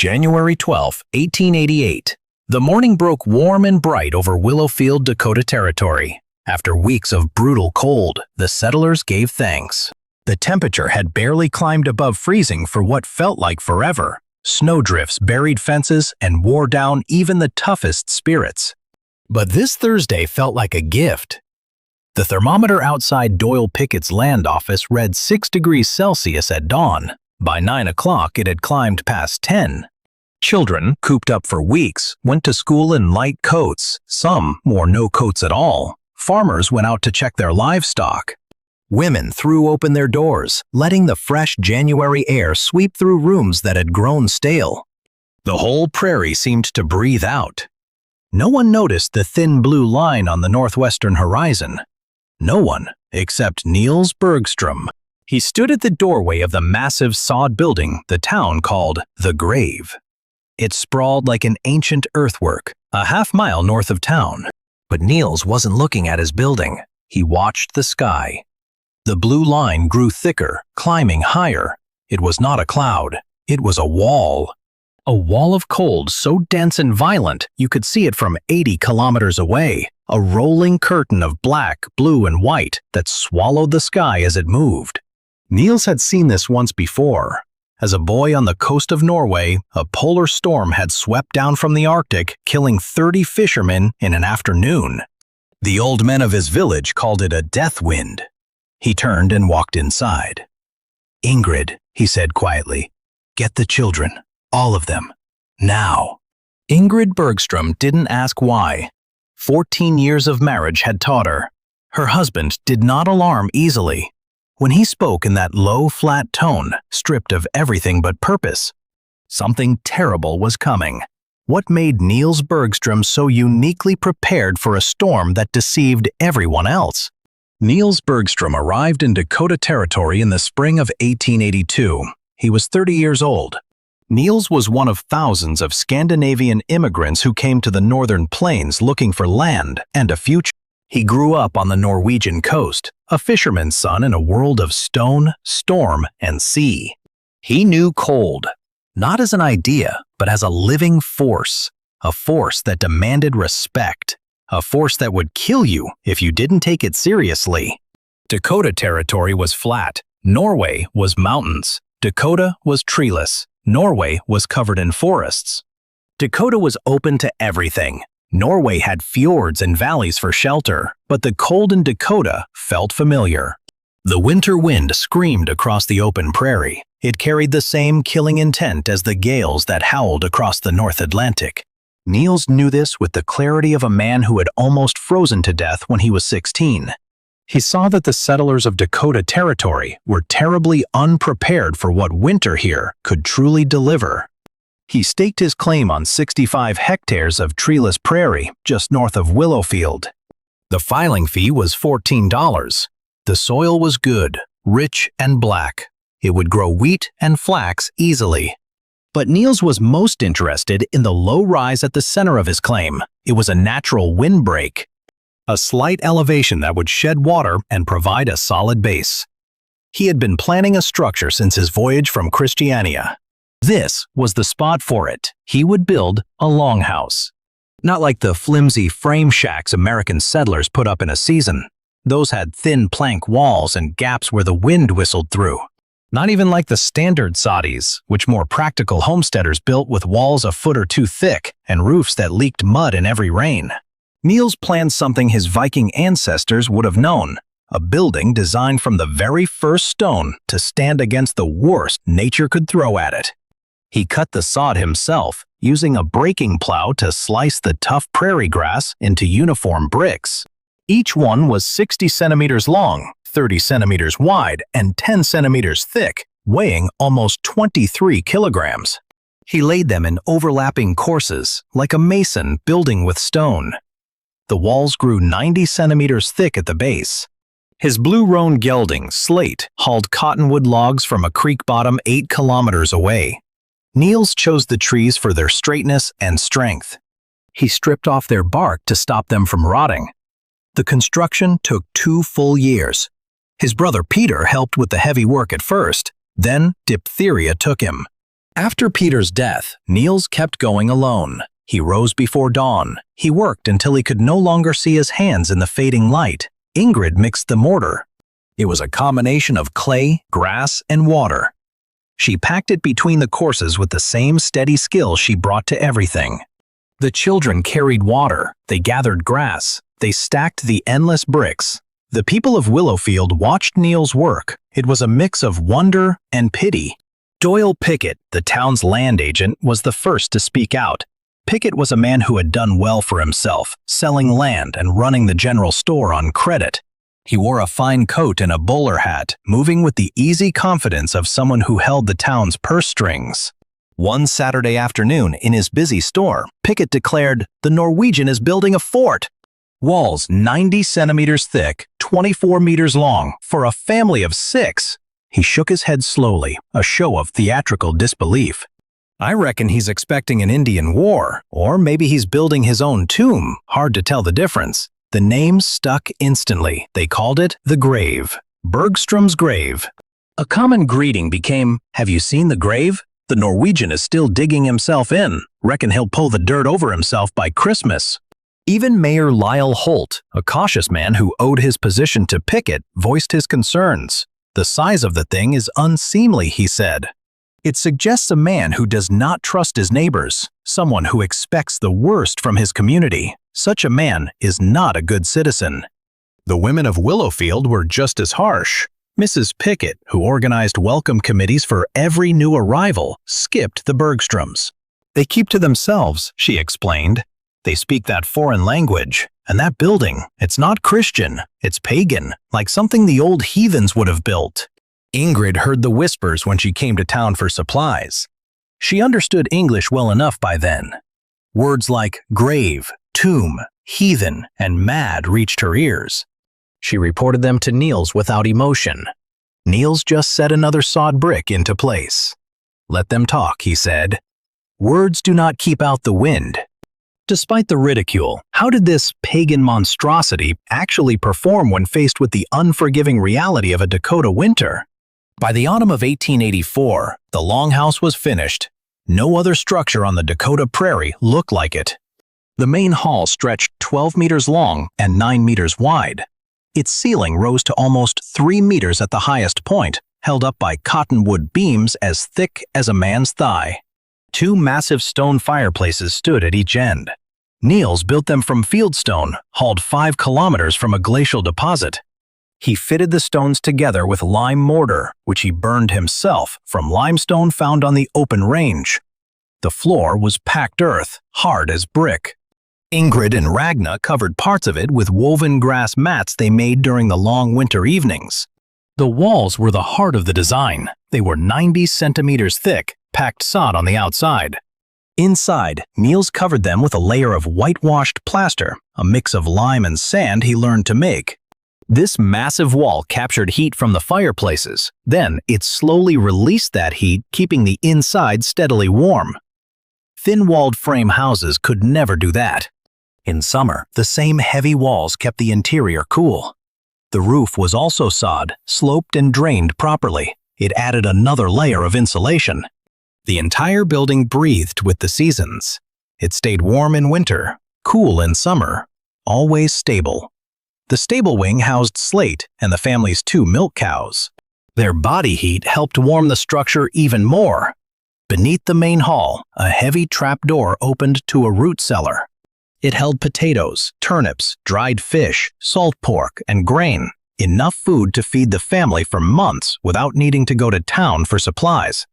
January 12, 1888. The morning broke warm and bright over Willowfield, Dakota Territory. After weeks of brutal cold, the settlers gave thanks. The temperature had barely climbed above freezing for what felt like forever. Snowdrifts buried fences and wore down even the toughest spirits. But this Thursday felt like a gift. The thermometer outside Doyle Pickett's land office read 6 degrees Celsius at dawn. By 9 o'clock, it had climbed past 10. Children, cooped up for weeks, went to school in light coats. Some wore no coats at all. Farmers went out to check their livestock. Women threw open their doors, letting the fresh January air sweep through rooms that had grown stale. The whole prairie seemed to breathe out. No one noticed the thin blue line on the northwestern horizon. No one, except Niels Bergstrom. He stood at the doorway of the massive sod building the town called The Grave. It sprawled like an ancient earthwork, a half-mile north of town. But Niels wasn't looking at his building. He watched the sky. The blue line grew thicker, climbing higher. It was not a cloud. It was a wall. A wall of cold so dense and violent you could see it from 80 kilometers away. A rolling curtain of black, blue, and white that swallowed the sky as it moved. Niels had seen this once before. As a boy on the coast of Norway, a polar storm had swept down from the Arctic, killing 30 fishermen in an afternoon. The old men of his village called it a death wind. He turned and walked inside. "Ingrid," he said quietly, "get the children, all of them, now." Ingrid Bergstrom didn't ask why. 14 years of marriage had taught her. Her husband did not alarm easily. When he spoke in that low, flat tone, stripped of everything but purpose, something terrible was coming. What made Niels Bergstrom so uniquely prepared for a storm that deceived everyone else? Niels Bergstrom arrived in Dakota Territory in the spring of 1882. He was 30 years old. Niels was one of thousands of Scandinavian immigrants who came to the northern plains looking for land and a future. He grew up on the Norwegian coast, a fisherman's son in a world of stone, storm, and sea. He knew cold, not as an idea, but as a living force, a force that demanded respect, a force that would kill you if you didn't take it seriously. Dakota Territory was flat. Norway was mountains. Dakota was treeless. Norway was covered in forests. Dakota was open to everything. Norway had fjords and valleys for shelter, but the cold in Dakota felt familiar. The winter wind screamed across the open prairie. It carried the same killing intent as the gales that howled across the North Atlantic. Niels knew this with the clarity of a man who had almost frozen to death when he was 16. He saw that the settlers of Dakota Territory were terribly unprepared for what winter here could truly deliver. He staked his claim on 65 hectares of treeless prairie just north of Willowfield. The filing fee was $14. The soil was good, rich, and black. It would grow wheat and flax easily. But Niels was most interested in the low rise at the center of his claim. It was a natural windbreak, a slight elevation that would shed water and provide a solid base. He had been planning a structure since his voyage from Christiania. This was the spot for it. He would build a longhouse. Not like the flimsy frame shacks American settlers put up in a season. Those had thin plank walls and gaps where the wind whistled through. Not even like the standard soddies, which more practical homesteaders built with walls a foot or two thick and roofs that leaked mud in every rain. Niels planned something his Viking ancestors would have known. A building designed from the very first stone to stand against the worst nature could throw at it. He cut the sod himself, using a breaking plow to slice the tough prairie grass into uniform bricks. Each one was 60 centimeters long, 30 centimeters wide, and 10 centimeters thick, weighing almost 23 kilograms. He laid them in overlapping courses, like a mason building with stone. The walls grew 90 centimeters thick at the base. His blue roan gelding, Slate, hauled cottonwood logs from a creek bottom 8 kilometers away. Niels chose the trees for their straightness and strength. He stripped off their bark to stop them from rotting. The construction took 2 full years. His brother Peter helped with the heavy work at first, then diphtheria took him. After Peter's death, Niels kept going alone. He rose before dawn. He worked until he could no longer see his hands in the fading light. Ingrid mixed the mortar. It was a combination of clay, grass, and water. She packed it between the courses with the same steady skill she brought to everything. The children carried water. They gathered grass. They stacked the endless bricks. The people of Willowfield watched Niels work. It was a mix of wonder and pity. Doyle Pickett, the town's land agent, was the first to speak out. Pickett was a man who had done well for himself, selling land and running the general store on credit. He wore a fine coat and a bowler hat, moving with the easy confidence of someone who held the town's purse strings. One Saturday afternoon, in his busy store, Pickett declared, "The Norwegian is building a fort. Walls 90 centimeters thick, 24 meters long, for a family of 6. He shook his head slowly, a show of theatrical disbelief. "I reckon he's expecting an Indian war, or maybe he's building his own tomb. Hard to tell the difference." The name stuck instantly. They called it the grave. Bergstrom's grave. A common greeting became, "Have you seen the grave? The Norwegian is still digging himself in. Reckon he'll pull the dirt over himself by Christmas." Even Mayor Lyle Holt, a cautious man who owed his position to Pickett, voiced his concerns. "The size of the thing is unseemly," he said. "It suggests a man who does not trust his neighbors, someone who expects the worst from his community. Such a man is not a good citizen." The women of Willowfield were just as harsh. Mrs. Pickett, who organized welcome committees for every new arrival, skipped the Bergstroms. "They keep to themselves," she explained. "They speak that foreign language. And that building, it's not Christian, it's pagan, like something the old heathens would have built." Ingrid heard the whispers when she came to town for supplies. She understood English well enough by then. Words like grave, tomb, heathen, and mad reached her ears. She reported them to Niels without emotion. Niels just set another sawed brick into place. "Let them talk," he said. "Words do not keep out the wind." Despite the ridicule, how did this pagan monstrosity actually perform when faced with the unforgiving reality of a Dakota winter? By the autumn of 1884, the longhouse was finished. No other structure on the Dakota prairie looked like it. The main hall stretched 12 meters long and 9 meters wide. Its ceiling rose to almost 3 meters at the highest point, held up by cottonwood beams as thick as a man's thigh. 2 massive stone fireplaces stood at each end. Niels built them from fieldstone, hauled 5 kilometers from a glacial deposit. He fitted the stones together with lime mortar, which he burned himself from limestone found on the open range. The floor was packed earth, hard as brick. Ingrid and Ragna covered parts of it with woven grass mats they made during the long winter evenings. The walls were the heart of the design. They were 90 centimeters thick, packed sod on the outside. Inside, Niels covered them with a layer of whitewashed plaster, a mix of lime and sand he learned to make. This massive wall captured heat from the fireplaces. Then it slowly released that heat, keeping the inside steadily warm. Thin-walled frame houses could never do that. In summer, the same heavy walls kept the interior cool. The roof was also sod, sloped and drained properly. It added another layer of insulation. The entire building breathed with the seasons. It stayed warm in winter, cool in summer, always stable. The stable wing housed Slate and the family's 2 milk cows. Their body heat helped warm the structure even more. Beneath the main hall, a heavy trapdoor opened to a root cellar. It held potatoes, turnips, dried fish, salt pork, and grain, enough food to feed the family for months without needing to go to town for supplies.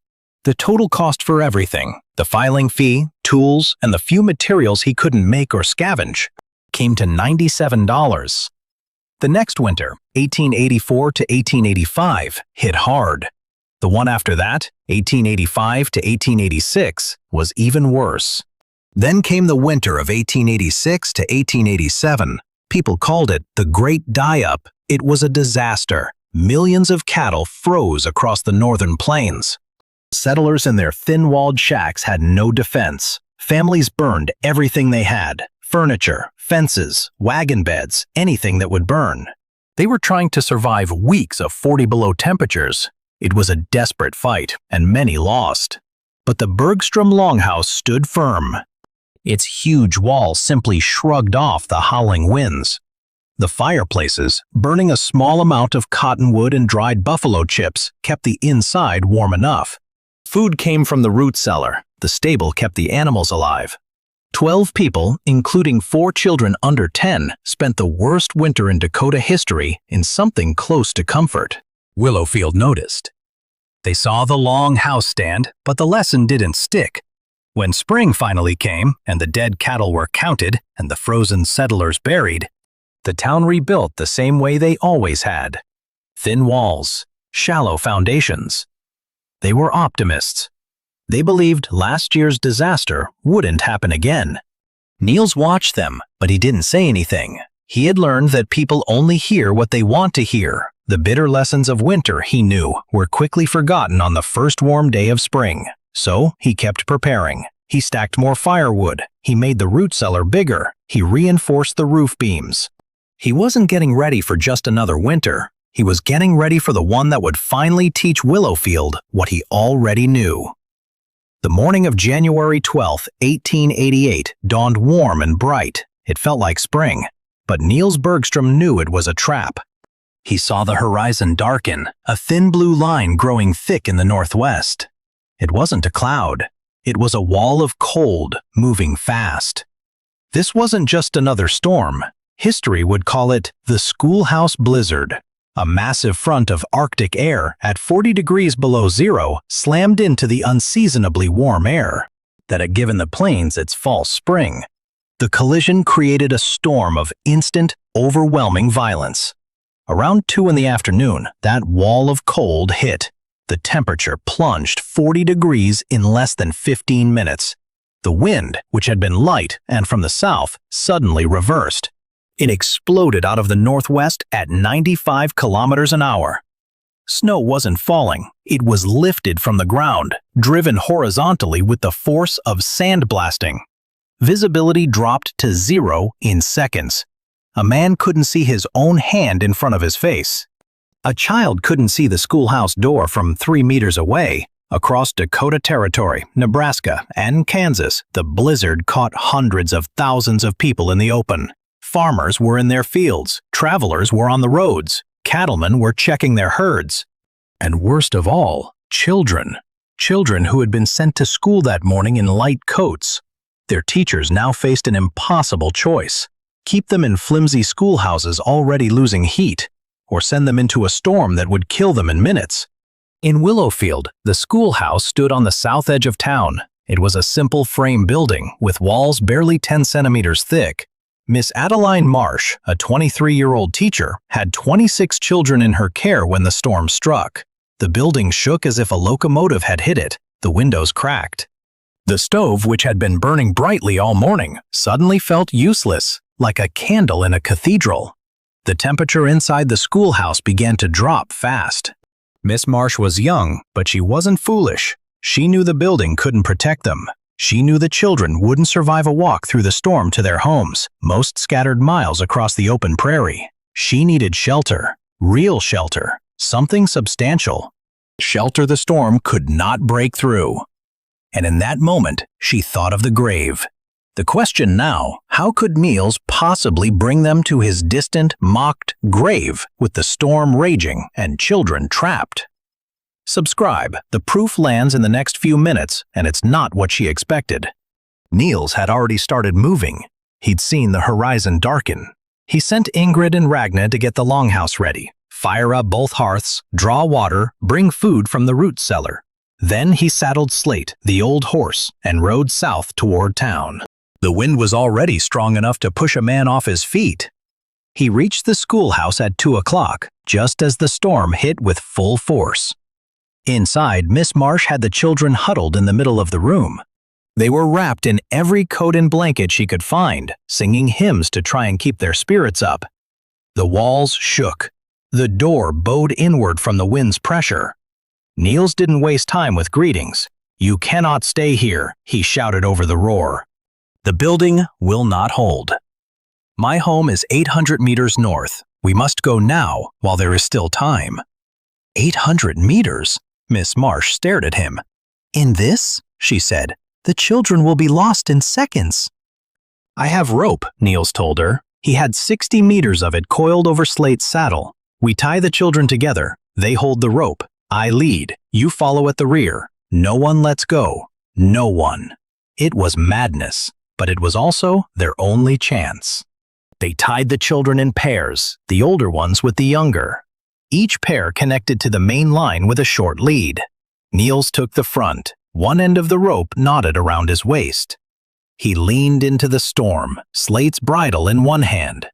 The total cost for everything, the filing fee, tools, and the few materials he couldn't make or scavenge, came to $97. The next winter, 1884 to 1885, hit hard. The one after that, 1885 to 1886, was even worse. Then came the winter of 1886 to 1887. People called it the Great Die-Up. It was a disaster. Millions of cattle froze across the northern plains. Settlers in their thin-walled shacks had no defense. Families burned everything they had: furniture, fences, wagon beds, anything that would burn. They were trying to survive weeks of 40 below temperatures. It was a desperate fight, and many lost. But the Bergstrom longhouse stood firm. Its huge walls simply shrugged off the howling winds. The fireplaces, burning a small amount of cottonwood and dried buffalo chips, kept the inside warm enough. Food came from the root cellar. The stable kept the animals alive. 12 people, including 4 children under 10, spent the worst winter in Dakota history in something close to comfort. Willowfield noticed. They saw the long house stand, but the lesson didn't stick. When spring finally came, and the dead cattle were counted and the frozen settlers buried, the town rebuilt the same way they always had. Thin walls, shallow foundations. They were optimists. They believed last year's disaster wouldn't happen again. Niels watched them, but he didn't say anything. He had learned that people only hear what they want to hear. The bitter lessons of winter, he knew, were quickly forgotten on the first warm day of spring. So he kept preparing. He stacked more firewood. He made the root cellar bigger. He reinforced the roof beams. He wasn't getting ready for just another winter. He was getting ready for the one that would finally teach Willowfield what he already knew. The morning of January 12, 1888, dawned warm and bright. It felt like spring, but Niels Bergstrom knew it was a trap. He saw the horizon darken, a thin blue line growing thick in the northwest. It wasn't a cloud. It was a wall of cold, moving fast. This wasn't just another storm. History would call it the schoolhouse blizzard. A massive front of Arctic air at 40 degrees below zero slammed into the unseasonably warm air that had given the plains its false spring. The collision created a storm of instant, overwhelming violence. Around 2 in the afternoon, that wall of cold hit. The temperature plunged 40 degrees in less than 15 minutes. The wind, which had been light and from the south, suddenly reversed. It exploded out of the northwest at 95 kilometers an hour. Snow wasn't falling. It was lifted from the ground, driven horizontally with the force of sandblasting. Visibility dropped to 0 in seconds. A man couldn't see his own hand in front of his face. A child couldn't see the schoolhouse door from 3 meters away. Across Dakota Territory, Nebraska, and Kansas, the blizzard caught hundreds of thousands of people in the open. Farmers were in their fields, travelers were on the roads, cattlemen were checking their herds. And worst of all, children. Children who had been sent to school that morning in light coats. Their teachers now faced an impossible choice. Keep them in flimsy schoolhouses already losing heat, or send them into a storm that would kill them in minutes. In Willowfield, the schoolhouse stood on the south edge of town. It was a simple frame building with walls barely 10 centimeters thick. Miss Adeline Marsh, a 23-year-old teacher, had 26 children in her care when the storm struck. The building shook as if a locomotive had hit it. The windows cracked. The stove, which had been burning brightly all morning, suddenly felt useless, like a candle in a cathedral. The temperature inside the schoolhouse began to drop fast. Miss Marsh was young, but she wasn't foolish. She knew the building couldn't protect them. She knew the children wouldn't survive a walk through the storm to their homes, most scattered miles across the open prairie. She needed shelter, real shelter, something substantial. Shelter the storm could not break through. And in that moment, she thought of the grave. The question now, how could Niels possibly bring them to his distant, mocked grave with the storm raging and children trapped? Subscribe. The proof lands in the next few minutes, and it's not what she expected. Niels had already started moving. He'd seen the horizon darken. He sent Ingrid and Ragna to get the longhouse ready, fire up both hearths, draw water, bring food from the root cellar. Then he saddled Slate, the old horse, and rode south toward town. The wind was already strong enough to push a man off his feet. He reached the schoolhouse at 2 o'clock, just as the storm hit with full force. Inside, Miss Marsh had the children huddled in the middle of the room. They were wrapped in every coat and blanket she could find, singing hymns to try and keep their spirits up. The walls shook. The door bowed inward from the wind's pressure. Niels didn't waste time with greetings. "You cannot stay here," he shouted over the roar. "The building will not hold. My home is 800 meters north. We must go now while there is still time." 800 meters? Miss Marsh stared at him. "In this?" she said. "The children will be lost in seconds." "I have rope," Niels told her. He had 60 meters of it coiled over Slate's saddle. "We tie the children together. They hold the rope. I lead. You follow at the rear. No one lets go. No one." It was madness, but it was also their only chance. They tied the children in pairs, the older ones with the younger. Each pair connected to the main line with a short lead. Niels took the front. One end of the rope knotted around his waist. He leaned into the storm, Slate's bridle in one hand.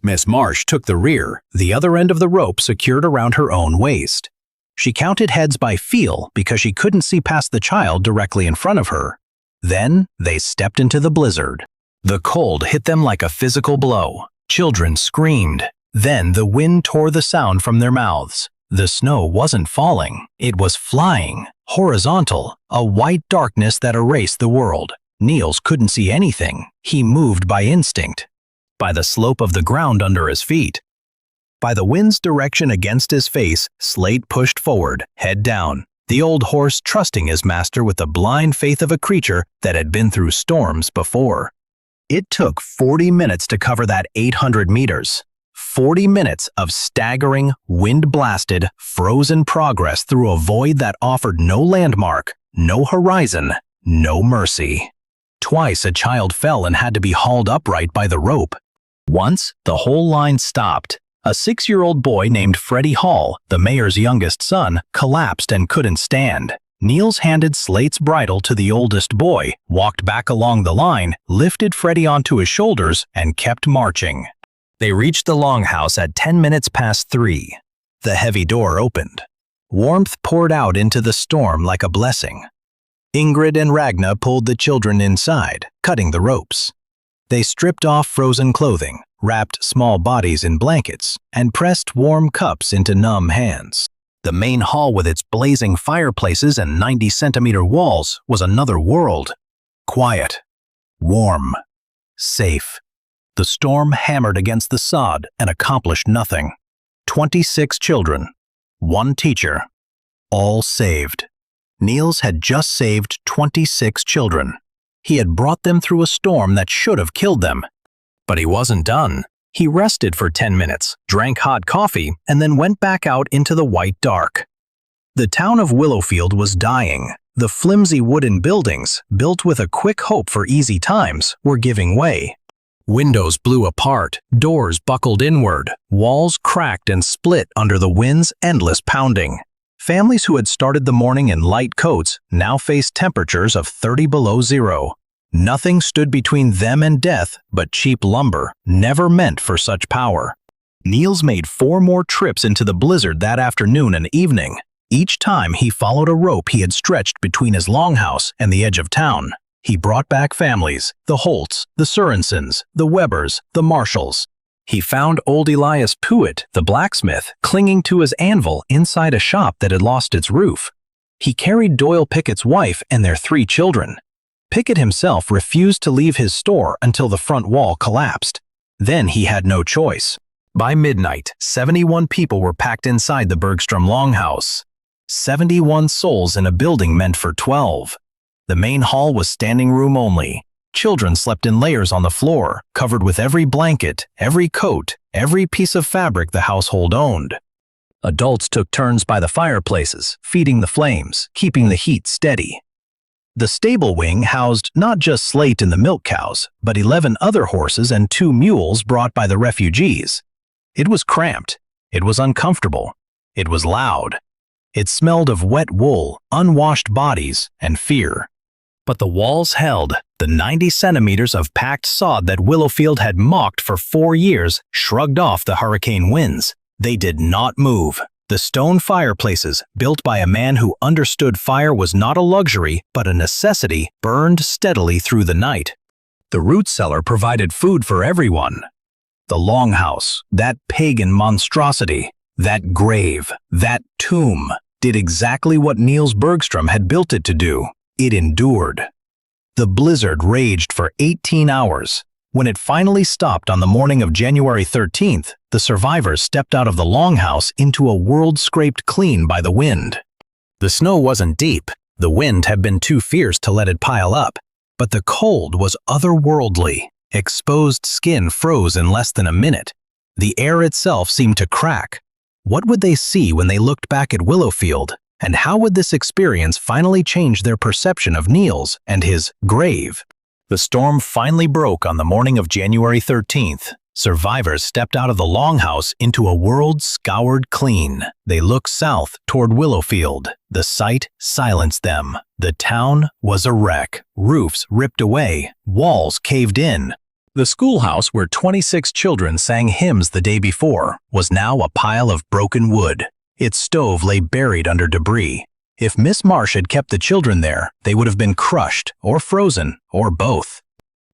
Miss Marsh took the rear, the other end of the rope secured around her own waist. She counted heads by feel because she couldn't see past the child directly in front of her. Then they stepped into the blizzard. The cold hit them like a physical blow. Children screamed. Then the wind tore the sound from their mouths. The snow wasn't falling. It was flying, horizontal, a white darkness that erased the world. Niels couldn't see anything. He moved by instinct, by the slope of the ground under his feet. By the wind's direction against his face, Slate pushed forward, head down, the old horse trusting his master with the blind faith of a creature that had been through storms before. It took 40 minutes to cover that 800 meters. 40 minutes of staggering, wind-blasted, frozen progress through a void that offered no landmark, no horizon, no mercy. Twice a child fell and had to be hauled upright by the rope. Once, the whole line stopped. A 6-year-old boy named Freddie Hall, the mayor's youngest son, collapsed and couldn't stand. Niels handed Slate's bridle to the oldest boy, walked back along the line, lifted Freddie onto his shoulders, and kept marching. They reached the longhouse at 10 minutes past 3. The heavy door opened. Warmth poured out into the storm like a blessing. Ingrid and Ragna pulled the children inside, cutting the ropes. They stripped off frozen clothing, wrapped small bodies in blankets, and pressed warm cups into numb hands. The main hall with its blazing fireplaces and 90-centimeter walls was another world. Quiet, warm, safe. The storm hammered against the sod and accomplished nothing. 26 children, 1 teacher, all saved. Niels had just saved 26 children. He had brought them through a storm that should have killed them. But he wasn't done. He rested for 10 minutes, drank hot coffee, and then went back out into the white dark. The town of Willowfield was dying. The flimsy wooden buildings, built with a quick hope for easy times, were giving way. Windows blew apart, doors buckled inward, walls cracked and split under the wind's endless pounding. Families who had started the morning in light coats now faced temperatures of 30 below zero. Nothing stood between them and death but cheap lumber, never meant for such power. Niels made 4 more trips into the blizzard that afternoon and evening. Each time he followed a rope he had stretched between his longhouse and the edge of town. He brought back families, the Holts, the Sorensens, the Webbers, the Marshalls. He found old Elias Puett, the blacksmith, clinging to his anvil inside a shop that had lost its roof. He carried Doyle Pickett's wife and their 3 children. Pickett himself refused to leave his store until the front wall collapsed. Then he had no choice. By midnight, 71 people were packed inside the Bergstrom longhouse. 71 souls in a building meant for 12. The main hall was standing room only. Children slept in layers on the floor, covered with every blanket, every coat, every piece of fabric the household owned. Adults took turns by the fireplaces, feeding the flames, keeping the heat steady. The stable wing housed not just Slate and the milk cows, but 11 other horses and 2 mules brought by the refugees. It was cramped. It was uncomfortable. It was loud. It smelled of wet wool, unwashed bodies, and fear. But the walls held. The 90 centimeters of packed sod that Willowfield had mocked for 4 years shrugged off the hurricane winds. They did not move. The stone fireplaces, built by a man who understood fire was not a luxury but a necessity, burned steadily through the night. The root cellar provided food for everyone. The longhouse, that pagan monstrosity, that grave, that tomb, did exactly what Niels Bergstrom had built it to do. It endured. The blizzard raged for 18 hours. When it finally stopped on the morning of January 13th, the survivors stepped out of the longhouse into a world scraped clean by the wind. The snow wasn't deep. The wind had been too fierce to let it pile up, but the cold was otherworldly. Exposed skin froze in less than a minute. The air itself seemed to crack. What would they see when they looked back at Willowfield, and how would this experience finally change their perception of Niels and his grave? The storm finally broke on the morning of January 13th. Survivors stepped out of the longhouse into a world scoured clean. They looked south toward Willowfield. The sight silenced them. The town was a wreck. Roofs ripped away. Walls caved in. The schoolhouse where 26 children sang hymns the day before was now a pile of broken wood. Its stove lay buried under debris. If Miss Marsh had kept the children there, they would have been crushed or frozen or both.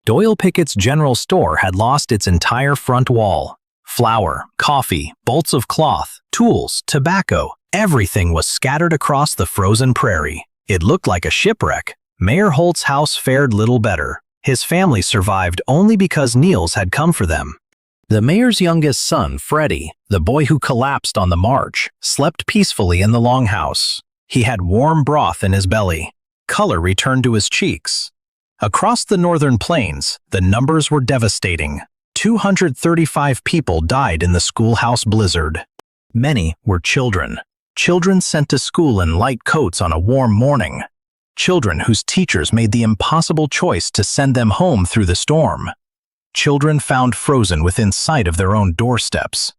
Doyle Pickett's general store had lost its entire front wall. Flour, coffee, bolts of cloth, tools, tobacco, everything was scattered across the frozen prairie. It looked like a shipwreck. Mayor Holt's house fared little better. His family survived only because Niels had come for them. The mayor's youngest son, Freddie, the boy who collapsed on the march, slept peacefully in the longhouse. He had warm broth in his belly. Color returned to his cheeks. Across the northern plains, the numbers were devastating. 235 people died in the schoolhouse blizzard. Many were children. Children sent to school in light coats on a warm morning. Children whose teachers made the impossible choice to send them home through the storm. Children found frozen within sight of their own doorsteps.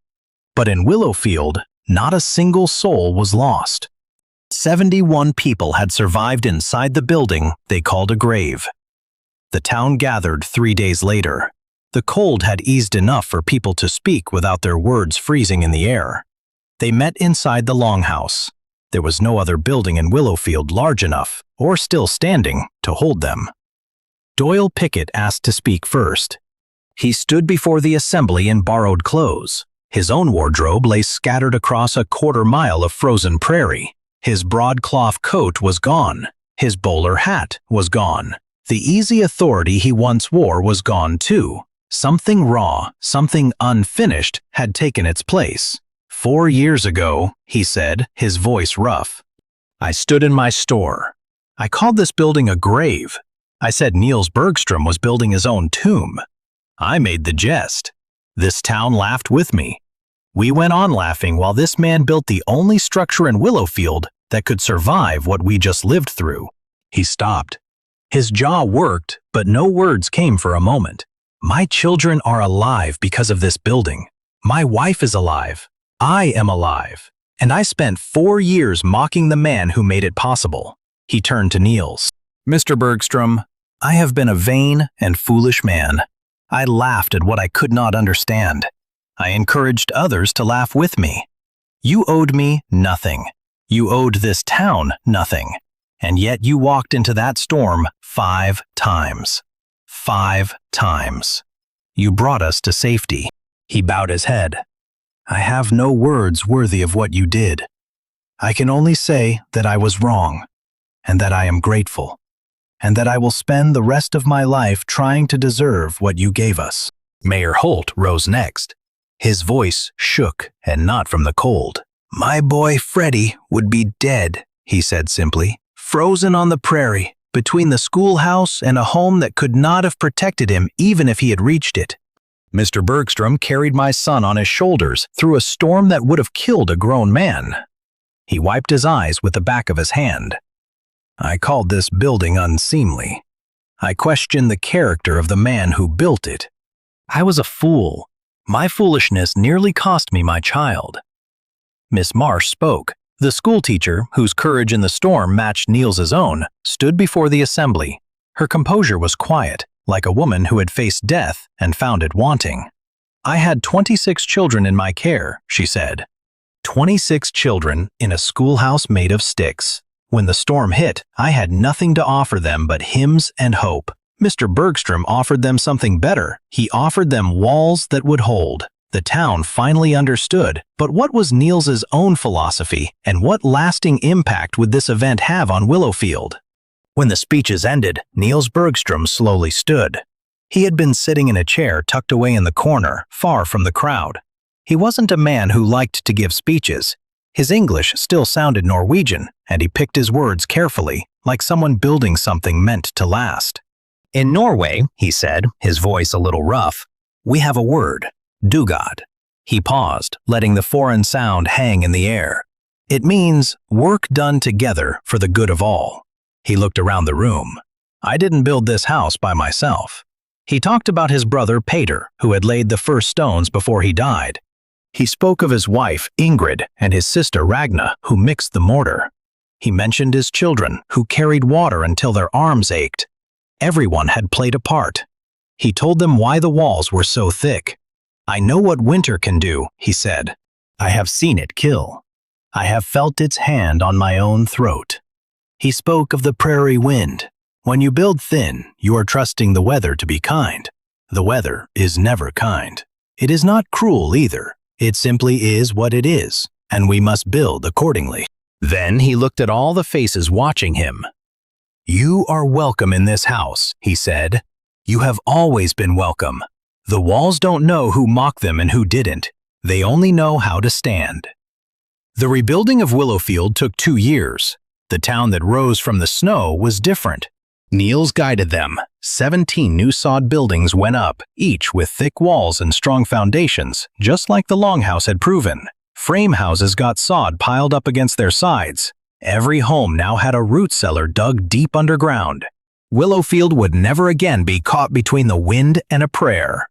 But in Willowfield, not a single soul was lost. 71 people had survived inside the building they called a grave. The town gathered 3 days later. The cold had eased enough for people to speak without their words freezing in the air. They met inside the longhouse. There was no other building in Willowfield large enough, or still standing, to hold them. Doyle Pickett asked to speak first. He stood before the assembly in borrowed clothes. His own wardrobe lay scattered across a quarter-mile of frozen prairie. His broadcloth coat was gone. His bowler hat was gone. The easy authority he once wore was gone too. Something raw, something unfinished, had taken its place. 4 years ago, he said, his voice rough, I stood in my store. I called this building a grave. I said Niels Bergstrom was building his own tomb. I made the jest. This town laughed with me. We went on laughing while this man built the only structure in Willowfield that could survive what we just lived through. He stopped. His jaw worked, but no words came for a moment. My children are alive because of this building. My wife is alive. I am alive. And I spent 4 years mocking the man who made it possible. He turned to Niels. Mr. Bergstrom, I have been a vain and foolish man. I laughed at what I could not understand. I encouraged others to laugh with me. You owed me nothing. You owed this town nothing. And yet you walked into that storm 5 times. 5 times. You brought us to safety. He bowed his head. I have no words worthy of what you did. I can only say that I was wrong, and that I am grateful, and that I will spend the rest of my life trying to deserve what you gave us. Mayor Holt rose next. His voice shook, and not from the cold. My boy Freddie would be dead, he said simply. Frozen on the prairie, between the schoolhouse and a home that could not have protected him even if he had reached it. Mr. Bergstrom carried my son on his shoulders through a storm that would have killed a grown man. He wiped his eyes with the back of his hand. I called this building unseemly. I questioned the character of the man who built it. I was a fool. My foolishness nearly cost me my child. Miss Marsh spoke. The schoolteacher, whose courage in the storm matched Niels's own, stood before the assembly. Her composure was quiet, like a woman who had faced death and found it wanting. I had 26 children in my care, she said. 26 children in a schoolhouse made of sticks. When the storm hit, I had nothing to offer them but hymns and hope. Mr. Bergstrom offered them something better. He offered them walls that would hold. The town finally understood, but what was Niels's own philosophy, and what lasting impact would this event have on Willowfield? When the speeches ended, Niels Bergstrom slowly stood. He had been sitting in a chair tucked away in the corner, far from the crowd. He wasn't a man who liked to give speeches. His English still sounded Norwegian, and he picked his words carefully, like someone building something meant to last. In Norway, he said, his voice a little rough, we have a word, dugad. He paused, letting the foreign sound hang in the air. It means work done together for the good of all. He looked around the room. I didn't build this house by myself. He talked about his brother Peter, who had laid the first stones before he died. He spoke of his wife, Ingrid, and his sister Ragna, who mixed the mortar. He mentioned his children, who carried water until their arms ached. Everyone had played a part. He told them why the walls were so thick. I know what winter can do, he said. I have seen it kill. I have felt its hand on my own throat. He spoke of the prairie wind. When you build thin, you are trusting the weather to be kind. The weather is never kind. It is not cruel either. It simply is what it is, and we must build accordingly. Then he looked at all the faces watching him. You are welcome in this house, he said. You have always been welcome. The walls don't know who mocked them and who didn't. They only know how to stand. The rebuilding of Willowfield took 2 years. The town that rose from the snow was different. Niels guided them. 17 new sod buildings went up, each with thick walls and strong foundations, just like the longhouse had proven. Frame houses got sod piled up against their sides. Every home now had a root cellar dug deep underground. Willowfield would never again be caught between the wind and a prayer.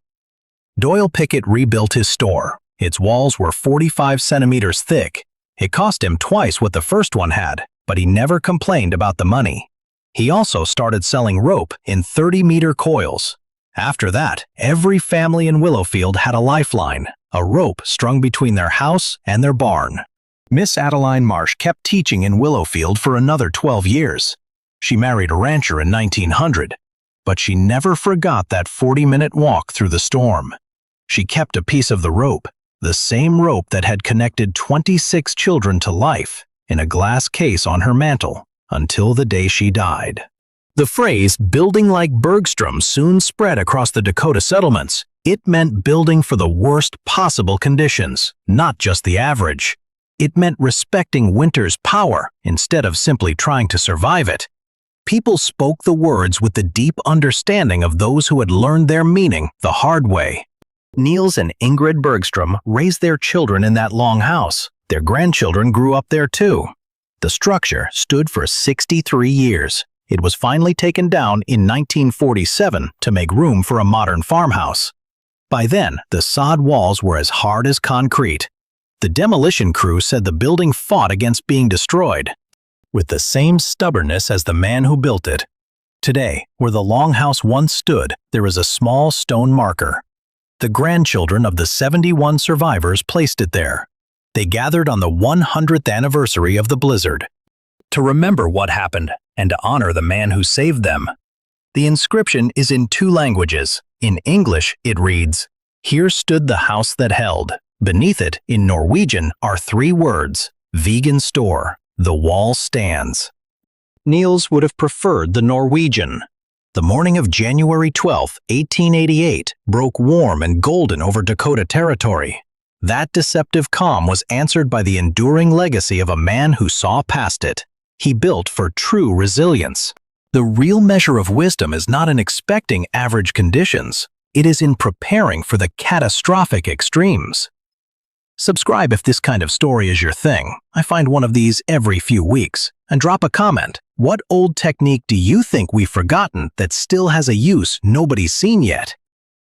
Doyle Pickett rebuilt his store. Its walls were 45 centimeters thick. It cost him twice what the first one had, but he never complained about the money. He also started selling rope in 30-meter coils. After that, every family in Willowfield had a lifeline, a rope strung between their house and their barn. Miss Adeline Marsh kept teaching in Willowfield for another 12 years. She married a rancher in 1900, but she never forgot that 40-minute walk through the storm. She kept a piece of the rope, the same rope that had connected 26 children to life, in a glass case on her mantle, until the day she died. The phrase, building like Bergstrom, soon spread across the Dakota settlements. It meant building for the worst possible conditions, not just the average. It meant respecting winter's power instead of simply trying to survive it. People spoke the words with the deep understanding of those who had learned their meaning the hard way. Niels and Ingrid Bergstrom raised their children in that long house. Their grandchildren grew up there too. The structure stood for 63 years. It was finally taken down in 1947 to make room for a modern farmhouse. By then, the sod walls were as hard as concrete. The demolition crew said the building fought against being destroyed, with the same stubbornness as the man who built it. Today, where the longhouse once stood, there is a small stone marker. The grandchildren of the 71 survivors placed it there. They gathered on the 100th anniversary of the blizzard, to remember what happened and to honor the man who saved them. The inscription is in 2 languages. In English, it reads, "Here stood the house that held." Beneath it, in Norwegian, are 3 words, "Vegan store, the wall stands." Niels would have preferred the Norwegian. The morning of January 12, 1888, broke warm and golden over Dakota territory. That deceptive calm was answered by the enduring legacy of a man who saw past it. He built for true resilience. The real measure of wisdom is not in expecting average conditions. It is in preparing for the catastrophic extremes. Subscribe if this kind of story is your thing. I find one of these every few weeks. And drop a comment. What old technique do you think we've forgotten that still has a use nobody's seen yet?